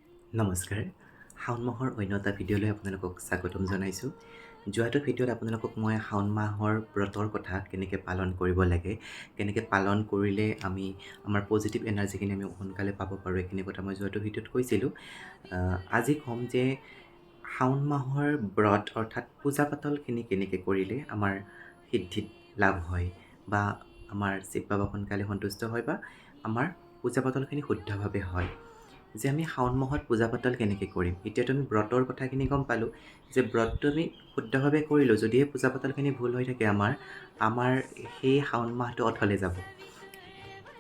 নমস্কাৰ শাওণ মাহৰ অন্য এটা ভিডিঅ'লৈ আপোনালোকক স্বাগতম জনাইছোঁ যোৱাটো ভিডিঅ'ত আপোনালোকক মই শাওণ মাহৰ ব্ৰতৰ কথা কেনেকৈ পালন কৰিব লাগে কেনেকৈ পালন কৰিলে আমি আমাৰ পজিটিভ এনাৰ্জিখিনি আমি সোনকালে পাব পাৰোঁ এইখিনি কথা মই যোৱাটো ভিডিঅ'ত কৈছিলোঁ আজি ক'ম যে শাওণ মাহৰ ব্ৰত অৰ্থাৎ পূজা পাতলখিনি কেনেকৈ কৰিলে আমাৰ সিদ্ধিত লাভ হয় বা আমাৰ শিৱ বাবা সোনকালে সন্তুষ্ট হয় বা আমাৰ পূজা পাতলখিনি শুদ্ধভাৱে হয় যে আমি শাওণ মাহত পূজা পাতল কেনেকৈ কৰিম এতিয়াতো আমি ব্ৰতৰ কথাখিনি গম পালোঁ যে ব্ৰতটো আমি শুদ্ধভাৱে কৰিলোঁ যদিহে পূজা পাতলখিনি ভুল হৈ থাকে আমাৰ সেই শাওণ মাহটো অথলে যাব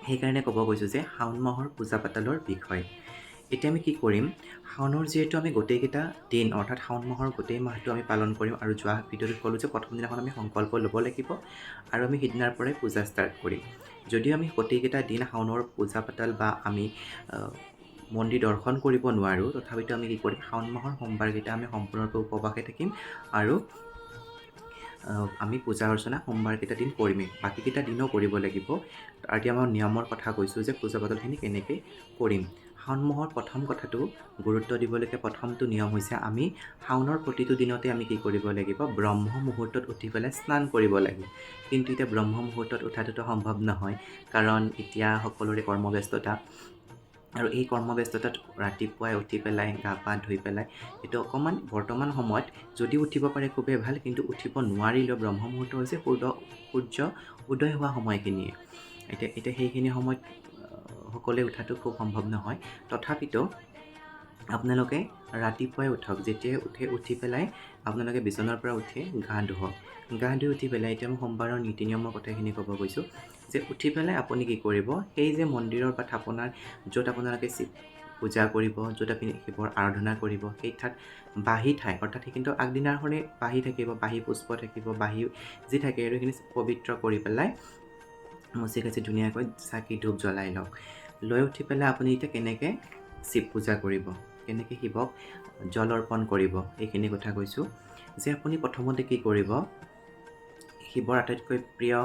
সেইকাৰণে ক'ব গৈছোঁ যে শাওণ মাহৰ পূজা পাতলৰ বিষয় এতিয়া আমি কি কৰিম শাওণৰ যিহেতু আমি গোটেইকেইটা দিন অৰ্থাৎ শাওণ মাহৰ গোটেই মাহটো আমি পালন কৰিম আৰু যোৱা ভিডিঅ'টোত ক'লোঁ যে প্ৰথম দিনাখন আমি সংকল্প ল'ব লাগিব আৰু আমি সিদিনাৰ পৰাই পূজা ষ্টাৰ্ট কৰিম যদিও আমি গোটেইকেইটা দিন শাওণৰ পূজা পাতল বা আমি মন্দিৰ দৰ্শন কৰিব নোৱাৰোঁ তথাপিতো আমি কি কৰিম শাওণ মাহৰ সোমবাৰকেইটা আমি সম্পূৰ্ণৰূপে উপবাসে থাকিম আৰু আমি পূজা অৰ্চনা সোমবাৰকেইটা দিন কৰিমেই বাকীকেইটা দিনো কৰিব লাগিব আৰু এতিয়া মই নিয়মৰ কথা কৈছোঁ যে পূজা পাতলখিনি কেনেকৈ কৰিম শাওণ মাহৰ প্ৰথম কথাটো গুৰুত্ব দিবলগীয়া প্ৰথমটো নিয়ম হৈছে আমি শাওণৰ প্ৰতিটো দিনতে আমি কি কৰিব লাগিব ব্ৰহ্ম মুহূৰ্তত উঠি পেলাই স্নান কৰিব লাগে কিন্তু এতিয়া ব্ৰহ্ম মুহূৰ্তত উঠাটোতো সম্ভৱ নহয় কাৰণ এতিয়া সকলোৰে কৰ্মব্যস্ততা আৰু এই কৰ্মব্যস্ততাত ৰাতিপুৱাই উঠি পেলাই গা পা ধুই পেলাই এইটো অকণমান বৰ্তমান সময়ত যদি উঠিব পাৰে খুবেই ভাল কিন্তু উঠিব নোৱাৰিলেও ব্ৰহ্ম মুহূৰ্ত হৈছে সূৰ্য উদয় হোৱা সময়খিনিয়ে এতিয়া সেইখিনি সময়ত সকলোৱে উঠাটো খুব সম্ভৱ নহয় তথাপিতো আপোনালোকে ৰাতিপুৱাই উঠক যেতিয়াই উঠি পেলাই আপোনালোকে বিচনাৰ পৰা উঠি গা ধুৱক গা ধুই উঠি পেলাই এতিয়া মই সোমবাৰৰ নীতি নিয়মৰ কথাখিনি ক'ব গৈছোঁ যে উঠি পেলাই আপুনি কি কৰিব সেই যে মন্দিৰৰ বা থাপনাৰ য'ত আপোনালোকে পূজা কৰিব য'ত আপুনি শিৱৰ আৰাধনা কৰিব সেই ঠাইত বাঁহী ঠাই অৰ্থাৎ সেইখিনিতো আগদিনাখনেই বাঁহী থাকিব বাঁহী পুষ্প থাকিব বাঁহী যি থাকে আৰু সেইখিনি পবিত্ৰ কৰি পেলাই মচি কাচি ধুনীয়াকৈ চাকি ধূপ জ্বলাই লওক লৈ উঠি পেলাই আপুনি এতিয়া কেনেকৈ শিৱ পূজা কৰিব কেনেকৈ শিৱক জল অৰ্পণ কৰিব এইখিনি কথা কৈছোঁ যে আপুনি প্ৰথমতে কি কৰিব শিৱৰ আটাইতকৈ প্ৰিয়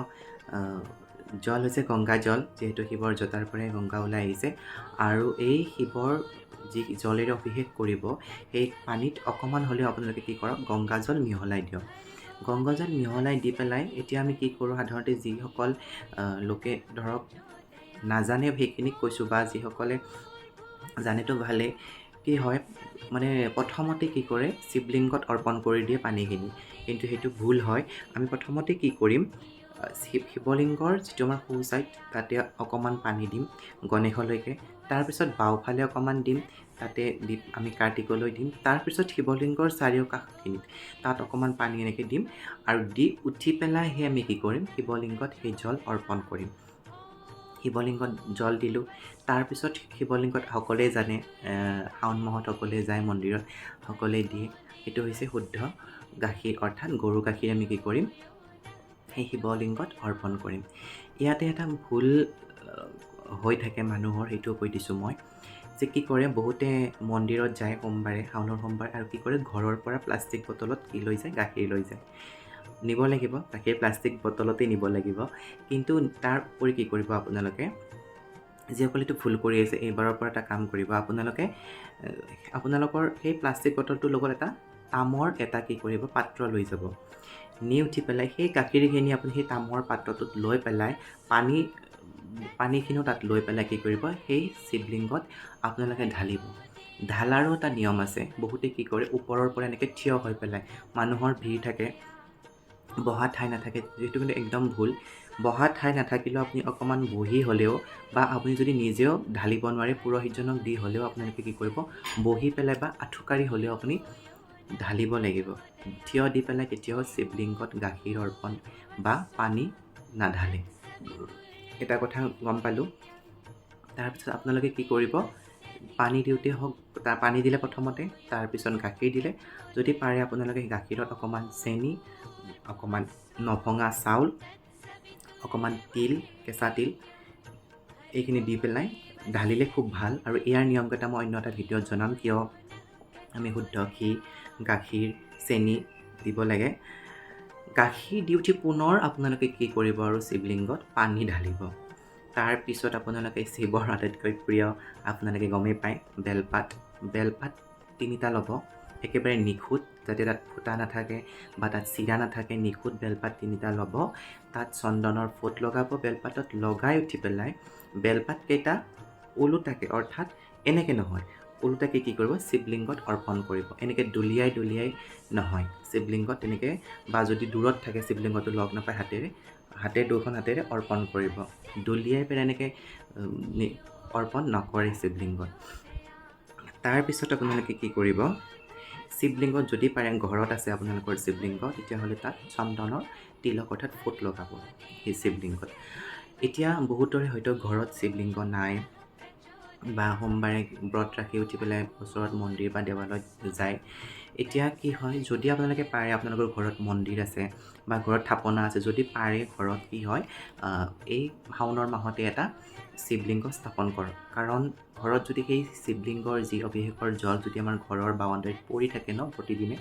জল হৈছে গংগা জল যিহেতু শিৱৰ জটাৰ পৰাই গংগা ওলাই আহিছে আৰু এই শিৱৰ যি জলেৰে অভিষেক কৰিব সেই পানীত অকণমান হ'লেও আপোনালোকে কি কৰক গংগা জল মিহলাই দিয়ক গংগা জল মিহলাই দি পেলাই এতিয়া আমি কি কৰোঁ সাধাৰণতে যিসকল লোকে ধৰক নাজানে সেইখিনিক কৈছোঁ বা যিসকলে জানেতো ভালেই কি হয় মানে প্ৰথমতে কি কৰে শিৱলিংগত অৰ্পণ কৰি দিয়ে পানীখিনি কিন্তু সেইটো ভুল হয় আমি প্ৰথমতে কি কৰিম শিৱলিংগৰ যিটো আমাৰ সোঁ ছাইড তাতে অকণমান পানী দিম গণেশলৈকে তাৰপিছত বাওঁফালে অকণমান দিম তাতে আমি কাৰ্তিকলৈ দিম তাৰপিছত শিৱলিংগৰ চাৰিওকাষখিনিত তাত অকণমান পানী এনেকৈ দিম আৰু দি উঠি পেলাইহে আমি কি কৰিম শিৱলিংগত সেই জল অৰ্পণ কৰিম শিৱলিংগত জল দিলোঁ তাৰপিছত শিৱলিংগত সকলোৱে জানে শাওণ মাহত সকলোৱে যায় মন্দিৰত সকলোৱে দিয়ে সেইটো হৈছে শুদ্ধ গাখীৰ অৰ্থাৎ গৰু গাখীৰ আমি কি কৰিম সেই শিৱলিংগত অৰ্পণ কৰিম ইয়াতে এটা ভুল হৈ থাকে মানুহৰ সেইটোও কৈ দিছোঁ মই যে কি কৰে বহুতে মন্দিৰত যায় সোমবাৰে শাওণৰ সোমবাৰ আৰু কি কৰে ঘৰৰ পৰা প্লাষ্টিক বটলত কি লৈ যায় গাখীৰ লৈ যায় নিব লাগিব গাখীৰ প্লাষ্টিক বটলতেই নিব লাগিব কিন্তু তাৰ উপৰি কি কৰিব আপোনালোকে যিসকলে এইটো ভুল কৰি আছে এইবাৰৰ পৰা এটা কাম কৰিব আপোনালোকৰ সেই প্লাষ্টিক বটলটোৰ লগত এটা তামৰ এটা কি কৰিব পাত্ৰ লৈ যাব নি উঠি পেলাই সেই গাখীৰখিনি আপুনি সেই তামৰ পাত্ৰটোত লৈ পেলাই পানীখিনিও তাত লৈ পেলাই কি কৰিব সেই শিৱলিংগত আপোনালোকে ঢালিব ঢালাৰো এটা নিয়ম আছে বহুতে কি কৰে ওপৰৰ পৰা এনেকৈ থিয় হৈ পেলাই মানুহৰ ভিৰ থাকে বহা ঠাই নাথাকে যিটো কিন্তু একদম ভুল বহা ঠাই নাথাকিলেও আপুনি অকণমান বহি হ'লেও বা আপুনি যদি নিজেও ঢালিব নোৱাৰে পুৰোহিতজনক দি হ'লেও আপোনালোকে কি কৰিব বহি পেলাই বা আঁঠুকাৰি হ'লেও আপুনি ঢালিব লাগিব থিয় দি পেলাই কেতিয়াও শিৱলিংগত গাখীৰ অৰ্পণ বা পানী নাঢালে এটা কথা গম পালোঁ তাৰপিছত আপোনালোকে কি কৰিব পানী দিওঁতে হওক পানী দিলে প্ৰথমতে তাৰপিছত গাখীৰ দিলে যদি পাৰে আপোনালোকে গাখীৰত অকণমান চেনি অকণমান নভঙা চাউল অকণমান তিল কেঁচা তিল এইখিনি দি পেলাই ঢালিলে খুব ভাল আৰু ইয়াৰ নিয়মকেইটা মই অন্য এটা ভিডিঅ'ত জনাম কিয় আমি শুদ্ধ ঘি গাখীৰ চেনি দিব লাগে গাখীৰ দি উঠি পুনৰ আপোনালোকে কি কৰিব আৰু শিৱলিংগত পানী ঢালিব তাৰপিছত আপোনালোকে শিৱৰ আটাইতকৈ প্ৰিয় আপোনালোকে গমেই পায় বেলপাত বেলপাত 3টা ল'ব, একেবাৰে নিখুঁত, যাতে তাত ফুটা নাথাকে বা তাত চিৰা নাথাকে, নিখুঁত বেলপাত 3টা ল'ব। তাত চন্দনৰ ফোঁট লগাব, বেলপাতত লগাই উঠি পেলাই বেলপাতকেইটা ওলোটাকে, অৰ্থাৎ এনেকৈ নহয়, ওলোটাকে কি কৰিব, শিৱলিংগত অৰ্পণ কৰিব। এনেকৈ দলিয়াই দলিয়াই নহয়, শিৱলিংগত তেনেকৈ, বা যদি দূৰত থাকে শিৱলিংগটো লগ নাপায় হাতেৰে দুখন হাতেৰে অৰ্পণ কৰিব। দলিয়াই পেলাই এনেকৈ অৰ্পণ নকৰে শিৱলিংগত। তাৰপিছত আপোনালোকে কি কৰিব, শিৱলিংগত যদি পাৰে, ঘৰত আছে আপোনালোকৰ শিৱলিংগ, তেতিয়াহ'লে তাত চন্দনৰ তিলক অৰ্থাৎ ফোঁট লগাব সেই শিৱলিংগত। এতিয়া বহুতৰে হয়তো ঘৰত শিৱলিংগ নাই, বা সোমবাৰে ব্ৰত ৰাখি উঠি পেলাই ওচৰত মন্দিৰ বা দেৱালয়ত যায়। এতিয়া কি হয়, যদি আপোনালোকে পাৰে, আপোনালোকৰ ঘৰত মন্দিৰ আছে বা ঘৰত থাপনা আছে, যদি পাৰে ঘৰত কি হয়, এই শাওণৰ মাহতে এটা শিৱলিংগ স্থাপন কৰক। কাৰণ ঘৰত যদি সেই শিৱলিংগৰ যি অভিষেকৰ জল যদি আমাৰ ঘৰৰ বাউণ্ডাৰীত পৰি থাকে ন প্ৰতিদিনে,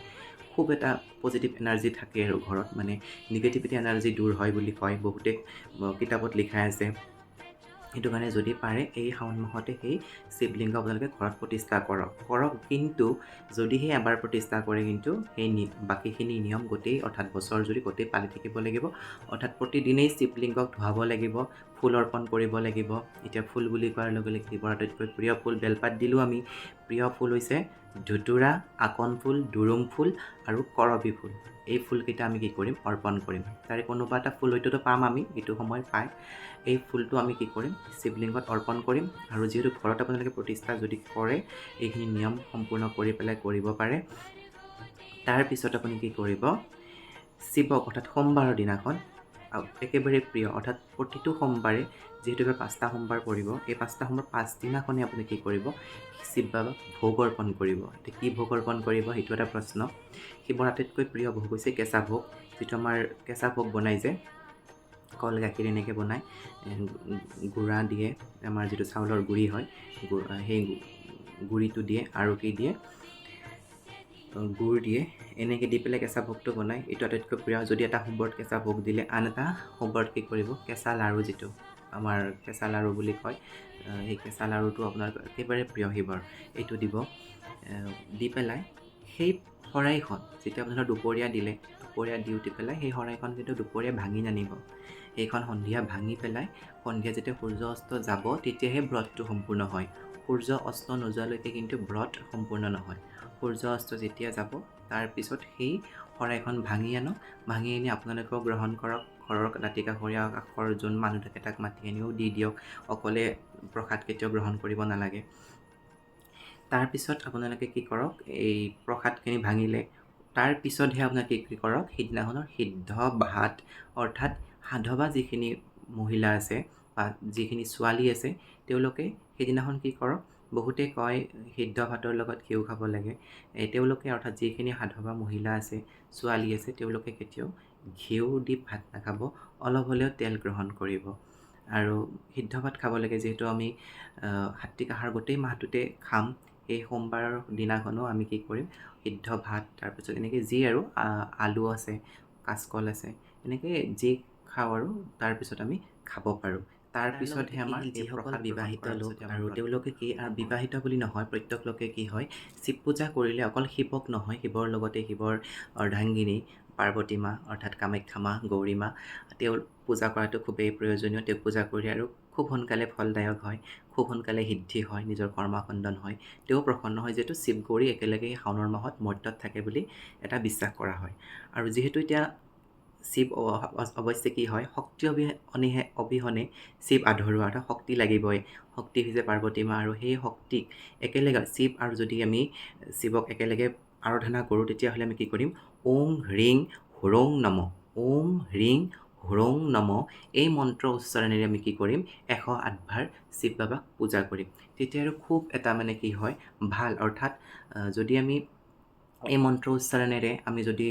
খুব এটা পজিটিভ এনাৰ্জি থাকে আৰু ঘৰত, মানে নিগেটিভিটি এনাৰ্জি দূৰ হয় বুলি কয়, বহুতে কিতাপত লিখাই আছে। সেইটো কাৰণে যদি পাৰে এই শাওণ মাহতে সেই শিৱলিংগ আপোনালোকে ঘৰত প্ৰতিষ্ঠা কৰক। কিন্তু যদিহে এবাৰ প্ৰতিষ্ঠা কৰে, কিন্তু সেই বাকীখিনি নিয়ম গোটেই, অৰ্থাৎ বছৰ জুৰি গোটেই পালি থাকিব লাগিব। অৰ্থাৎ প্ৰতিদিনেই শিৱলিংগক ধুৱাব লাগিব, ফুল অৰ্পণ কৰিব লাগিব। এতিয়া ফুল বুলি কোৱাৰ লগে লগে শিৱৰ আটাইতকৈ প্ৰিয় ফুল, বেলপাত দিলোঁ আমি, প্ৰিয় ফুল হৈছে ধুতুৰা, আকন ফুল, দুৰুং ফুল আৰু কৰবী ফুল। এই ফুলকেইটা আমি কি কৰিম, অৰ্পণ কৰিম। তাৰে কোনোবা এটা ফুল হয়তো পাম আমি, এইটো সময় পায়। এই ফুলটো আমি কি কৰিম, শিৱলিংগত অৰ্পণ কৰিম। আৰু যিহেতু ঘৰত আপোনালোকে প্ৰতিষ্ঠা যদি কৰে, এইখিনি নিয়ম সম্পূৰ্ণ কৰি পেলাই কৰিব পাৰে। তাৰপিছত আপুনি কি কৰিব, শিৱক, অৰ্থাৎ সোমবাৰৰ দিনাখন একেবাৰে প্ৰিয়, অৰ্থাৎ প্ৰতিটো সোমবাৰে, যিহেতু এবাৰ 5টা সোমবাৰ পৰিব, এই 5টা সোমবাৰ পাছদিনাখনেই আপুনি কি কৰিব, শিৱ বাবাক ভোগ অৰ্পণ কৰিব। এতিয়া কি ভোগ অৰ্পণ কৰিব, সেইটো এটা প্ৰশ্ন। শিৱৰ আটাইতকৈ প্ৰিয় ভোগ হৈছে কেঁচা ভোগ, যিটো আমাৰ কেঁচা ভোগ বনাই যে কল গাখীৰ এনেকৈ বনায়, গুড়া দিয়ে, আমাৰ যিটো চাউলৰ গুড়ি হয়, সেই গুড়িটো দিয়ে আৰু কি দিয়ে, গুড় দিয়ে, এনেকৈ দি পেলাই কেঁচা ভোগটো বনায়। এইটো আটাইতকৈ প্ৰিয়। যদি এটা সোমবাৰত কেঁচা ভোগ দিলে, আন এটা সোমবাৰত কি কৰিব, কেঁচা লাড়ু, যিটো আমাৰ কেঁচা লাড়ু বুলি কয়, সেই কেঁচা লাড়ুটো আপোনাৰ একেবাৰে প্ৰিয় শিৱৰ, এইটো দিব। দি পেলাই সেই শৰাইখন, যেতিয়া আপোনাৰ দুপৰীয়া দিলে, দুপৰীয়া দি উঠি পেলাই সেই শৰাইখন কিন্তু দুপৰীয়া ভাঙি নানিব। সেইখন সন্ধিয়া ভাঙি পেলাই, সন্ধিয়া যেতিয়া সূৰ্য অস্ত যাব, তেতিয়াহে ব্ৰতটো সম্পূৰ্ণ হয়। সূৰ্য অস্ত নোযোৱালৈকে কিন্তু ব্ৰত সম্পূৰ্ণ নহয়। সূৰ্য অস্ত যেতিয়া যাব, তাৰপিছত সেই শৰাইখন ভাঙি আনক, ভাঙি আনি আপোনালোকেও গ্ৰহণ কৰক, ঘৰৰ দাঁতি কাষৰীয়া কাষৰ যোন মানুহ থাকে তাক মাতি আনিও দি দিয়ক। অকলে প্ৰসাদ কেতিয়াও গ্ৰহণ কৰিব নালাগে। তাৰপিছত আপোনালোকে কি কৰক, এই প্ৰসাদখিনি ভাঙিলে, তাৰপিছতহে আপোনালোকে কি কৰক, সিদিনাখনৰ সিদ্ধ ভাত, অৰ্থাৎ সাধৱা যিখিনি মহিলা আছে বা যিখিনি ছোৱালী আছে, তেওঁলোকে সেইদিনাখন কি কৰক, বহুতে কয় সিদ্ধ ভাতৰ লগত ঘিউ খাব লাগে। তেওঁলোকে, অৰ্থাৎ যিখিনি সাধৱা মহিলা আছে, ছোৱালী আছে, তেওঁলোকে কেতিয়াও ঘিউ দি ভাত নাখাব, অলপ হ'লেও তেল গ্ৰহণ কৰিব। আৰু সিদ্ধ ভাত খাব লাগে, যিহেতু আমি সাত্বিক আহাৰ গোটেই মাহটোতে খাম। সেই সোমবাৰৰ দিনাখনো আমি কি কৰিম, সিদ্ধ ভাত, তাৰপিছত এনেকৈ যি আৰু আলু আছে, কাচকল আছে, এনেকৈ যি খাওঁ আৰু তাৰপিছত আমি খাব পাৰোঁ। তাৰপিছতহে আমাৰ যিসকল বিবাহিত লোক, আৰু তেওঁলোকে কি, বিবাহিত বুলি নহয়, প্ৰত্যেক লোকে কি হয়, শিৱ পূজা কৰিলে অকল শিৱক নহয়, শিৱৰ লগতে শিৱৰ অৰ্ধাংগিনী পাৰ্বতী মা, অৰ্থাৎ কামাখ্যা মা, গৌৰী মা, তেওঁৰ পূজা কৰাটো খুবেই প্ৰয়োজনীয়। তেওঁক পূজা কৰিলে আৰু খুব সোনকালে ফলদায়ক হয়, খুব সোনকালে সিদ্ধি হয়, নিজৰ কৰ্মখণ্ডন হয়, তেওঁ প্ৰসন্ন হয়, যিহেতু শিৱ গৌৰী একেলগে শাওণৰ মাহত মৰ্ত্যত থাকে বুলি এটা বিশ্বাস কৰা হয়। আৰু যিহেতু এতিয়া শিৱ অৱশ্যে কি হয়, শক্তি অবিহনে শিৱ আধৰুৱা, অৰ্থাৎ শক্তি লাগিবই। শক্তি হৈছে পাৰ্বতী মা, আৰু সেই শক্তিক একেলগে শিৱ আৰু যদি আমি শিৱক একেলগে আৰাধনা কৰোঁ, তেতিয়াহ'লে আমি কি কৰিম, ওম হ্ৰিং হুৰং নম, ওম হ্ৰিং হুৰং নম, এই মন্ত্ৰ উচ্চাৰণেৰে আমি কি কৰিম, 108 বাৰ শিৱ বাবাক পূজা কৰিম। তেতিয়া আৰু খুব এটা মানে কি হয়, ভাল। অৰ্থাৎ যদি আমি এই মন্ত্ৰ উচ্চাৰণেৰে আমি যদি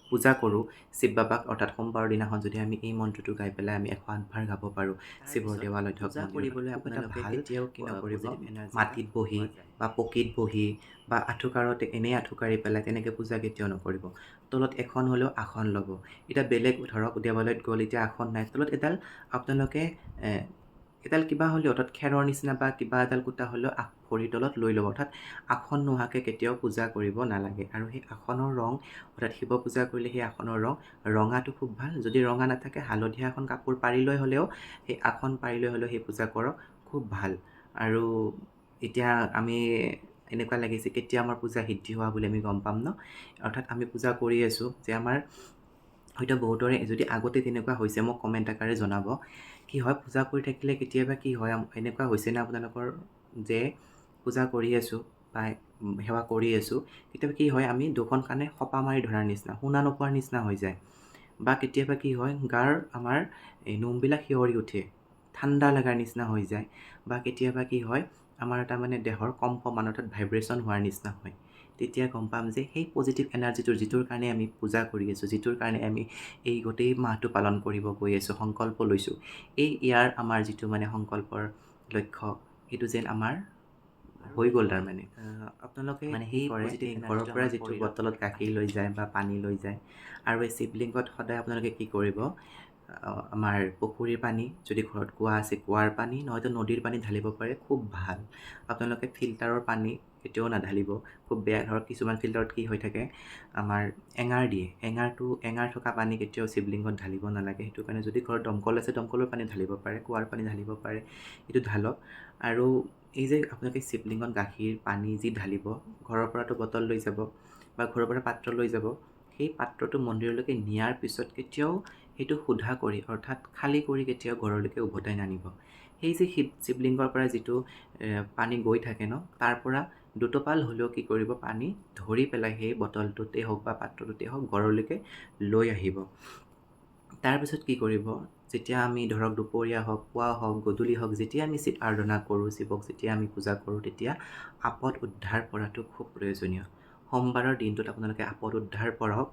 পূজা কৰোঁ শিৱ বাবাক, অৰ্থাৎ সোমবাৰৰ দিনাখন যদি আমি এই মন্ত্ৰটো গাই পেলাই আমি 108 বাৰ গাব পাৰোঁ শিৱৰ দেৱালয়ত হওক, কৰিবলৈ আপোনালোকে কেতিয়াও কি নকৰিব, মাটিত বহি বা পকীত বহি বা আঁঠুকাৰতে এনেই আঁঠুকাৰি পেলাই তেনেকৈ পূজা কেতিয়াও নকৰিব। তলত এখন হ'লেও আসন ল'ব। এতিয়া বেলেগ ধৰক দেৱালয়ত গ'ল, এতিয়া আসন নাই, তলত এডাল আপোনালোকে এডাল কিবা হ'লেও অৰ্থাৎ খেৰৰ নিচিনা বা কিবা এডাল কুটা হ'লেও ভৰিৰ তলত লৈ ল'ব। অৰ্থাৎ আসন নোহোৱাকৈ কেতিয়াও পূজা কৰিব নালাগে। আৰু সেই আসনৰ ৰং অৰ্থাৎ শিৱ পূজা কৰিলে সেই আসনৰ ৰং ৰঙাটো খুব ভাল। যদি ৰঙা নাথাকে হালধীয়া এখন কাপোৰ পাৰি লৈ হ'লেও সেই আসন পাৰি লৈ হ'লেও সেই পূজা কৰক, খুব ভাল। আৰু এতিয়া আমি এনেকুৱা লাগিছে কেতিয়া আমাৰ পূজা সিদ্ধি হোৱা বুলি আমি গম পাম ন। অৰ্থাৎ আমি পূজা কৰি আছোঁ যে আমাৰ হয়তো বহুতৰে যদি আগতে তেনেকুৱা হৈছে মোক কমেণ্ট আকাৰে জনাব। কি হয় পূজা কৰি থাকিলে কেতিয়াবা কি হয় এনেকুৱা হৈছেনে আপোনালোকৰ যে পূজা কৰি আছোঁ বা সেৱা কৰি আছোঁ, কেতিয়াবা কি হয় আমি দুখন কাণে খপা মাৰি ধৰাৰ নিচিনা শুনা নোপোৱাৰ নিচিনা হৈ যায়। বা কেতিয়াবা কি হয় গাৰ আমাৰ এই নোমবিলাক শিয়ৰি উঠে, ঠাণ্ডা লগাৰ নিচিনা হৈ যায়। বা কেতিয়াবা কি হয় আমাৰ এটা মানে দেহৰ কম্পমান অৰ্থাৎ ভাইব্ৰেশ্যন হোৱাৰ নিচিনা হয়। তেতিয়া গম পাম যে সেই পজিটিভ এনাৰ্জিটোৰ যিটোৰ কাৰণে আমি পূজা কৰি আছোঁ, যিটোৰ কাৰণে আমি এই গোটেই মাহটো পালন কৰিব গৈ আছোঁ, সংকল্প লৈছোঁ, ইয়াৰ আমাৰ যিটো মানে সংকল্পৰ লক্ষ্য সেইটো যেন আমাৰ হৈ গ'ল। তাৰমানে আপোনালোকে মানে সেই পজিটিভ ঘৰৰ পৰা যিটো বটলত গাখীৰ লৈ যায় বা পানী লৈ যায়, আৰু এই শিৱলিংগত সদায় আপোনালোকে কি কৰিব, আমাৰ পুখুৰীৰ পানী, যদি ঘৰত কুঁৱা আছে কুঁৱাৰ পানী, নহয়তো নদীৰ পানী ঢালিব পাৰে, খুব ভাল। আপোনালোকে ফিল্টাৰৰ পানী কেতিয়াও নাঢালিব, খুব বেয়া। ধৰক কিছুমান ফিল্টাৰত কি হৈ থাকে আমাৰ এঙাৰ দিয়ে, এঙাৰ থকা পানী কেতিয়াও শিৱলিংগত ঢালিব নালাগে। সেইটো কাৰণে যদি ঘৰত দমকল আছে দমকলৰ পানী ঢালিব পাৰে, কুঁৱাৰ পানী ঢালিব পাৰে, এইটো ঢালক। আৰু এই যে আপোনালোকে শিৱলিংগত গাখীৰ পানী যি ঢালিব, ঘৰৰ পৰাতো বটল লৈ যাব বা ঘৰৰ পৰা পাত্ৰ লৈ যাব, সেই পাত্ৰটো মন্দিৰলৈকে নিয়াৰ পিছত কেতিয়াও সেইটো সোধা কৰি অৰ্থাৎ খালী কৰি কেতিয়াও ঘৰলৈকে উভতাই নানিব। সেই যে শিৱলিংগৰ পৰা যিটো পানী গৈ থাকে ন, তাৰ পৰা দুটোপাল হ'লেও কি কৰিব পানী ধৰি পেলাই সেই বটলটোতে হওক বা পাত্ৰটোতে হওক ঘৰলৈকে লৈ আহিব। তাৰপিছত কি কৰিব, যেতিয়া আমি ধৰক দুপৰীয়া হওক পুৱা হওক গধূলি হওক যেতিয়া আমি শিৱ আৰাধনা কৰোঁ, শিৱক যেতিয়া আমি পূজা কৰোঁ, তেতিয়া আপদ উদ্ধাৰ কৰাটো খুব প্ৰয়োজনীয়। সোমবাৰৰ দিনটোত আপোনালোকে আপদ উদ্ধাৰ কৰক,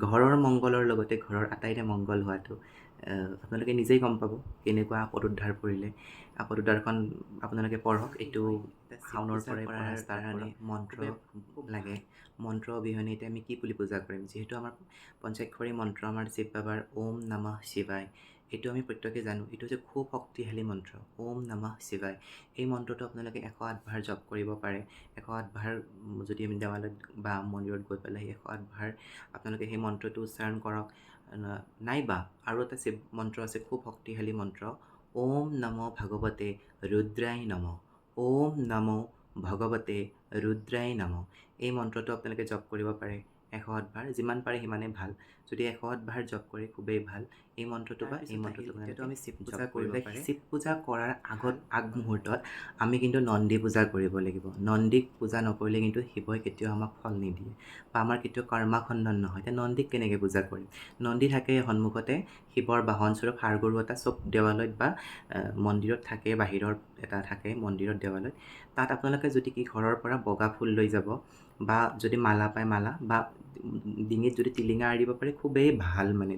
ঘৰৰ মংগলৰ লগতে ঘৰৰ আটাইৰে মংগল হোৱাটো আপোনালোকে নিজেই গম পাব কেনেকুৱা আপদ উদ্ধাৰ কৰিলে। আপদ উদ্ধাৰখন আপোনালোকে পঢ়ক, এইটো শাওনৰ পৰাই পঢ়া ষ্টাৰ্ট কৰক। মন্ত্ৰ লাগে, মন্ত্ৰ অবিহনে এতিয়া আমি কি বুলি পূজা কৰিম, যিহেতু আমাৰ পঞ্চাক্ষৰী মন্ত্ৰ আমাৰ শিৱ বাবাৰ ওম নমঃ শিৱায়, এইটো আমি প্ৰত্যেকে জানো, এইটো হৈছে খুব শক্তিশালী মন্ত্ৰ, ওম নমঃ শিৱায়। এই মন্ত্ৰটো আপোনালোকে 108 বাৰ জপ কৰিব পাৰে। 108 বাৰ যদি আমি দেৱালয়ত বা মন্দিৰত গৈ পেলাই 108 বাৰ আপোনালোকে সেই মন্ত্ৰটো উচ্চাৰণ কৰক। নাইবা আৰু এটা শিৱ মন্ত্ৰ আছে খুব শক্তিশালী মন্ত্ৰ, ওম নমো ভগৱতে ৰুদ্ৰায় নমঃ, ওম নমো ভগৱতে ৰুদ্ৰায় নমঃ। এই মন্ত্ৰটো আপোনালোকে জপ কৰিব পাৰে 108 বাৰ, যিমান পাৰে সিমানেই ভাল। যদি 108 বাৰ জপ কৰে খুবেই ভাল। এই মন্ত্ৰটো বা এই মন্ত্ৰটো যিহেতু আমি শিৱ পূজা কৰিব পাৰে, শিৱ পূজা কৰাৰ আগমুহূৰ্তত আমি কিন্তু নন্দী পূজা কৰিব লাগিব। নন্দীক পূজা নকৰিলে কিন্তু শিৱই কেতিয়াও আমাক ফল নিদিয়ে বা আমাৰ কেতিয়াও কৰ্মাখণ্ডন নহয়। এতিয়া নন্দীক কেনেকৈ পূজা কৰিম, নন্দী থাকে সন্মুখতে, শিৱৰ বাহনস্বৰূপ ষাঁড় গৰু এটা চব দেৱালয়ত বা মন্দিৰত থাকে, বাহিৰৰ এটা থাকে মন্দিৰত দেৱালয়ত। তাত আপোনালোকে যদি কি ঘৰৰ পৰা বগা ফুল লৈ যাব বা যদি মালা পায় মালা বা ডিঙিত যদি টিলিঙা আঁৰিব পাৰে খুবেই ভাল। মানে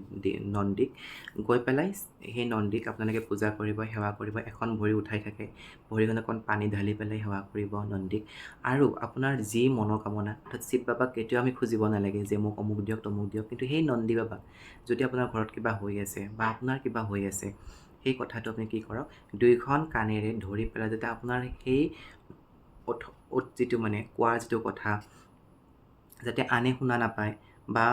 নন্দীক গৈ পেলাই সেই নন্দীক আপোনালোকে পূজা কৰিব, সেৱা কৰিব, এখন ভৰি উঠাই থাকে, ভৰিখন অকণ পানী ঢালি পেলাই সেৱা কৰিব নন্দীক। আৰু আপোনাৰ যি মনোকামনা, অৰ্থাৎ শিৱ বাবাক কেতিয়াও আমি খুজিব নালাগে যে মোক অমুক দিয়ক তমুক দিয়ক, কিন্তু সেই নন্দী বাবাক যদি আপোনাৰ ঘৰত কিবা হৈ আছে বা আপোনাৰ কিবা হৈ আছে, সেই কথাটো আপুনি কি কৰক, দুইখন কাণেৰে ধৰি পেলাই যাতে আপোনাৰ সেই যিটো মানে কোৱাৰ যিটো কথা যাতে আনে শুনা নাপায় বা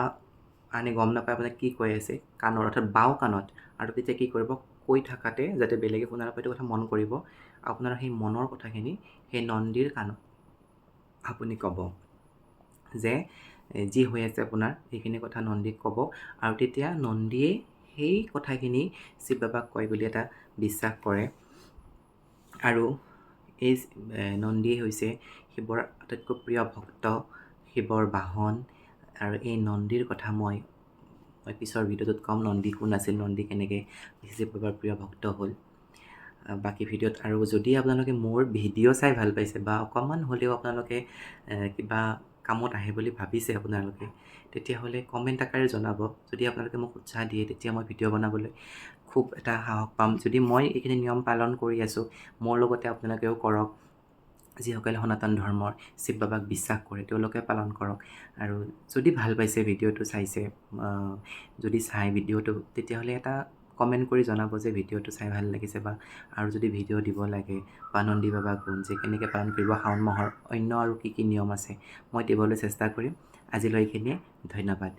আনে গম নাপায় আপোনাক কি কৈ আছে, কাণৰ অৰ্থাৎ বাওঁ কাণত। আৰু তেতিয়া কি কৰিব, কৈ থাকাতে যাতে বেলেগে শুনা নাপায় এইটো কথা মন কৰিব। আপোনাৰ সেই মনৰ কথাখিনি সেই নন্দীৰ কাণত আপুনি ক'ব যে যি হৈ আছে আপোনাৰ সেইখিনি কথা নন্দীক ক'ব। আৰু তেতিয়া নন্দীয়ে সেই কথাখিনি শিৱ বাবাক কয় বুলি এটা বিশ্বাস কৰে। আৰু এই নন্দী হৈছে শিৱৰ আটাইতকৈ প্ৰিয় ভক্ত, শিৱৰ বাহন। আৰু এই নন্দীৰ কথা মই পিছৰ ভিডিঅ'টোত ক'ম, নন্দী কোন আছিল, নন্দী কেনেকৈ শিৱ বাবাৰ প্ৰিয় ভক্ত হ'ল বাকী ভিডিঅ'ত। আৰু যদি আপোনালোকে মোৰ ভিডিঅ' চাই ভাল পাইছে বা অকণমান হ'লেও আপোনালোকে কিবা কামত আহে বুলি ভাবিছে আপোনালোকে, তেতিয়াহ'লে কমেণ্ট আকাৰে জনাব। যদি আপোনালোকে মোক উৎসাহ দিয়ে তেতিয়া মই ভিডিঅ' বনাবলৈ খুব এটা সাহস পাম। যদি মই এইখিনি নিয়ম পালন কৰি আছোঁ, মোৰ লগতে আপোনালোকেও কৰক। যিসকলে সনাতন ধৰ্মৰ শিৱ বাবাক বিশ্বাস কৰে তেওঁলোকে পালন কৰক। আৰু যদি ভাল পাইছে ভিডিঅ'টো চাইছে, যদি চাই ভিডিঅ'টো, তেতিয়াহ'লে এটা কমেণ্ট কৰি জনাব যে ভিডিঅ'টো চাই ভাল লাগিছে বা আৰু যদি ভিডিঅ' দিব লাগে বা নন্দী বাবা কোন যে কেনেকৈ পালন কৰিব শাওণ মাহৰ অন্য আৰু কি কি নিয়ম আছে মই দিবলৈ চেষ্টা কৰিম আজিলৈ এইখিনিয়ে ধন্যবাদ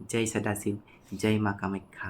জয় সদাশিৱ জয় মা কামাখ্যা